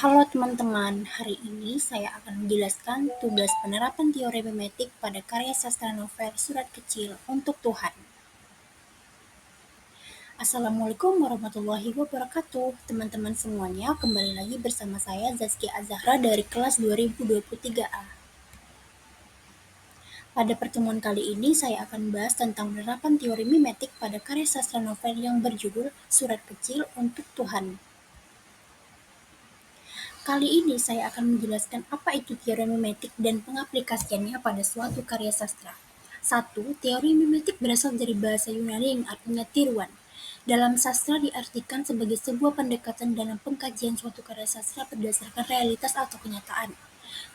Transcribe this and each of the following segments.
Halo teman-teman, hari ini saya akan menjelaskan tugas penerapan teori memetik pada karya sastra novel Surat Kecil untuk Tuhan. Assalamualaikum warahmatullahi wabarakatuh. Teman-teman semuanya, kembali lagi bersama saya Zaskia Azahra dari kelas 2023A. Pada pertemuan kali ini saya akan membahas tentang penerapan teori mimetik pada karya sastra novel yang berjudul Surat Kecil untuk Tuhan. Kali ini saya akan menjelaskan apa itu teori mimetik dan pengaplikasiannya pada suatu karya sastra. 1. Teori mimetik berasal dari bahasa Yunani yang artinya tiruan. Dalam sastra diartikan sebagai sebuah pendekatan dalam pengkajian suatu karya sastra berdasarkan realitas atau kenyataan.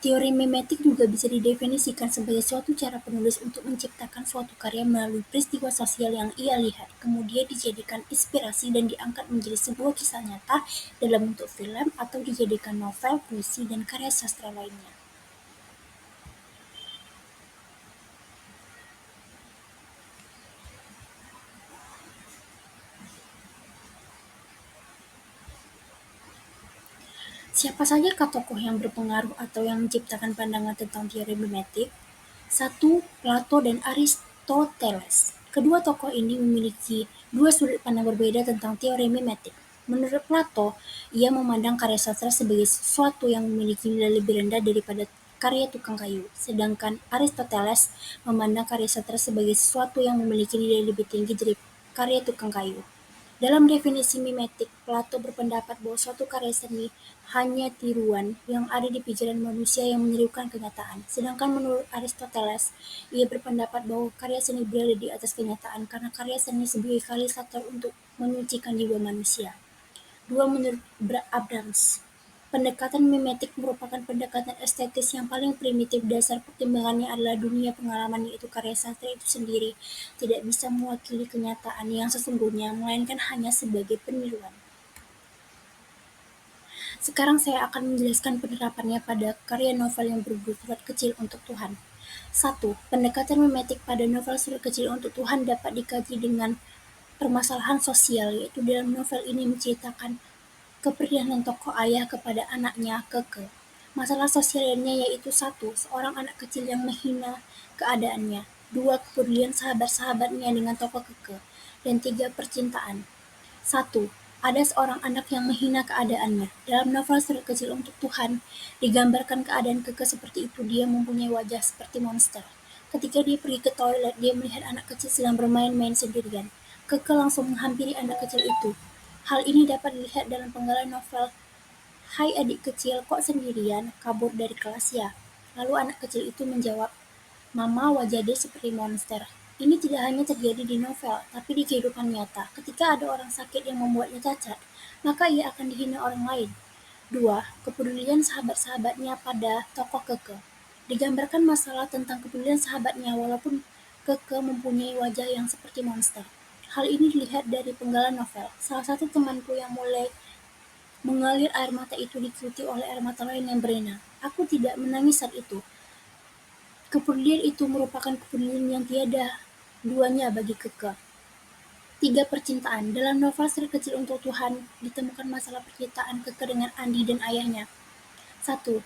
Teori mimetik juga bisa didefinisikan sebagai suatu cara penulis untuk menciptakan suatu karya melalui peristiwa sosial yang ia lihat, kemudian dijadikan inspirasi dan diangkat menjadi sebuah kisah nyata dalam bentuk film atau dijadikan novel, puisi, dan karya sastra lainnya. Siapa sajakah tokoh yang berpengaruh atau yang menciptakan pandangan tentang teori mimetik? 1. Plato dan Aristoteles. Kedua tokoh ini memiliki dua sudut pandang berbeda tentang teori mimetik. Menurut Plato, ia memandang karya sastra sebagai sesuatu yang memiliki nilai lebih rendah daripada karya tukang kayu, sedangkan Aristoteles memandang karya sastra sebagai sesuatu yang memiliki nilai lebih tinggi dari karya tukang kayu. Dalam definisi mimetik, Plato berpendapat bahwa suatu karya seni hanya tiruan yang ada di pikiran manusia yang menirukan kenyataan. Sedangkan menurut Aristoteles, ia berpendapat bahwa karya seni berada di atas kenyataan karena karya seni sebagai katalisator untuk menyucikan jiwa manusia. 2. Menurut Abrams, pendekatan mimetik merupakan pendekatan estetis yang paling primitif. Dasar pertimbangannya adalah dunia pengalaman, yaitu karya sastra itu sendiri tidak bisa mewakili kenyataan yang sesungguhnya, melainkan hanya sebagai peniruan. Sekarang saya akan menjelaskan penerapannya pada karya novel yang berjudul Surat Kecil untuk Tuhan. 1. Pendekatan mimetik pada novel Surat Kecil untuk Tuhan dapat dikaji dengan permasalahan sosial, yaitu dalam novel ini menceritakan keprihatinan tokoh ayah kepada anaknya Keke. Masalah sosial lainnya yaitu 1. Seorang anak kecil yang menghina keadaannya. 2. Kepedulian sahabat-sahabatnya dengan tokoh Keke. Dan 3. Percintaan. 1. Ada seorang anak yang menghina keadaannya. Dalam novel Surat Kecil untuk Tuhan, digambarkan keadaan Keke seperti itu. Dia mempunyai wajah seperti monster. Ketika dia pergi ke toilet, dia melihat anak kecil sedang bermain-main sendirian. Keke langsung menghampiri anak kecil itu. Hal ini dapat dilihat dalam penggalan novel "Hai adik kecil, kok sendirian? Kabur dari kelas ya?" Lalu anak kecil itu menjawab, "Mama, wajah dia seperti monster." Ini tidak hanya terjadi di novel, tapi di kehidupan nyata. Ketika ada orang sakit yang membuatnya cacat, maka ia akan dihina orang lain. 2. Kepedulian sahabat-sahabatnya pada tokoh Keke. Digambarkan masalah tentang kepedulian sahabatnya walaupun Keke mempunyai wajah yang seperti monster. Hal ini dilihat dari penggalan novel. Salah satu temanku yang mulai mengalir air mata itu diikuti oleh air mata lain yang berenang. Aku tidak menangis saat itu. Kepedulian itu merupakan kepedulian yang tiada duanya bagi Keke. 3. Percintaan. Dalam novel Surat Kecil untuk Tuhan ditemukan masalah percintaan Keke dengan Andi dan ayahnya. 1.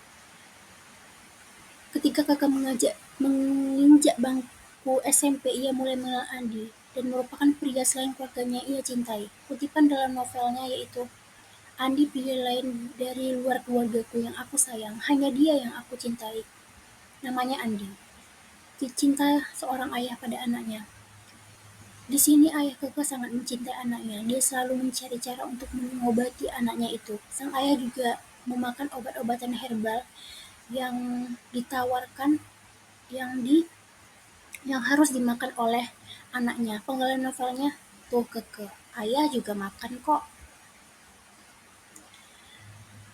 Ketika Keke menginjak bangku SMP, ia mulai mengenal Andi dan merupakan pria selain keluarganya ia cintai. Kutipan dalam novelnya yaitu, "Andi pria lain dari luar keluargaku yang aku sayang, hanya dia yang aku cintai. Namanya Andi." Cinta seorang ayah pada anaknya. Di sini ayah Keke sangat mencintai anaknya. Dia selalu mencari cara untuk mengobati anaknya itu. Sang ayah juga memakan obat-obatan herbal yang ditawarkan yang di yang harus dimakan oleh anaknya. Penggalan novelnya tuh Keke, "Ayah juga makan kok."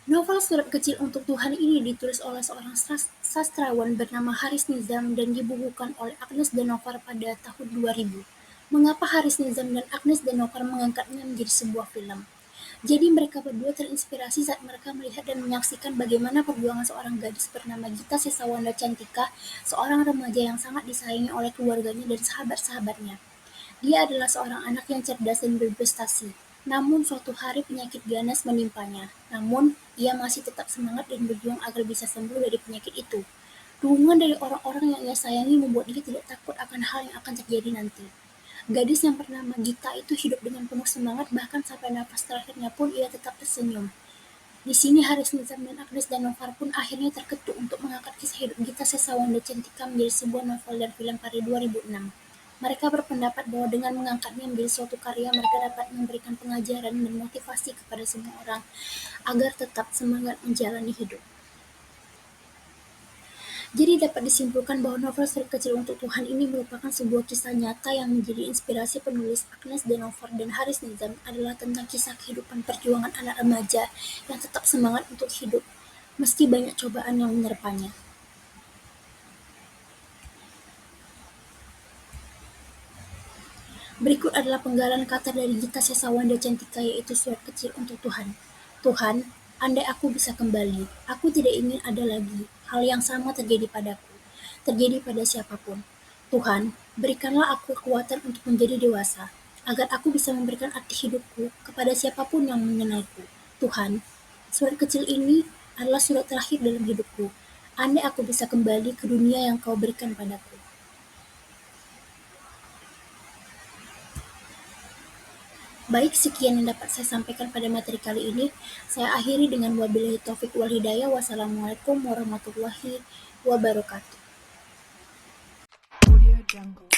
Novel Surat Kecil untuk Tuhan ini ditulis oleh seorang sastrawan bernama Haris Nizam dan dibukukan oleh Agnes Denovar pada tahun 2000. Mengapa Haris Nizam dan Agnes Denovar mengangkatnya menjadi sebuah film? Jadi mereka berdua terinspirasi saat mereka melihat dan menyaksikan bagaimana perjuangan seorang gadis bernama Gita Sesawanda Cantika, seorang remaja yang sangat disayangi oleh keluarganya dan sahabat-sahabatnya. Dia adalah seorang anak yang cerdas dan berprestasi. Namun suatu hari penyakit ganas menimpanya. Namun ia masih tetap semangat dan berjuang agar bisa sembuh dari penyakit itu. Dukungan dari orang-orang yang ia sayangi membuat dia tidak takut akan hal yang akan terjadi nanti. Gadis yang bernama Gita itu hidup dengan penuh semangat, bahkan sampai nafas terakhirnya pun ia tetap tersenyum. Di sini Haris Nizam dan Agnes dan Novar pun akhirnya terketuk untuk mengangkat kisah hidup Gita Sesawanda Cantika menjadi sebuah novel dan film pada 2006. Mereka berpendapat bahwa dengan mengangkatnya menjadi suatu karya, mereka dapat memberikan pengajaran dan motivasi kepada semua orang agar tetap semangat menjalani hidup. Jadi dapat disimpulkan bahwa novel Surat Kecil Untuk Tuhan ini merupakan sebuah kisah nyata yang menjadi inspirasi penulis Agnes de Novar dan Haris Nizam adalah tentang kisah kehidupan perjuangan anak remaja yang tetap semangat untuk hidup meski banyak cobaan yang menerpanya. Berikut adalah penggalan kata dari Gita Sesawanda Cantika, yaitu Surat Kecil Untuk Tuhan. Tuhan, andai aku bisa kembali, aku tidak ingin ada lagi hal yang sama terjadi padaku, terjadi pada siapapun. Tuhan, berikanlah aku kekuatan untuk menjadi dewasa, agar aku bisa memberikan arti hidupku kepada siapapun yang mengenalku. Tuhan, surat kecil ini adalah surat terakhir dalam hidupku. Andai aku bisa kembali ke dunia yang kau berikan padaku. Baik, sekian yang dapat saya sampaikan pada materi kali ini. Saya akhiri dengan wabillahi taufik wal hidayah. Wassalamualaikum warahmatullahi wabarakatuh. Audio Jungle.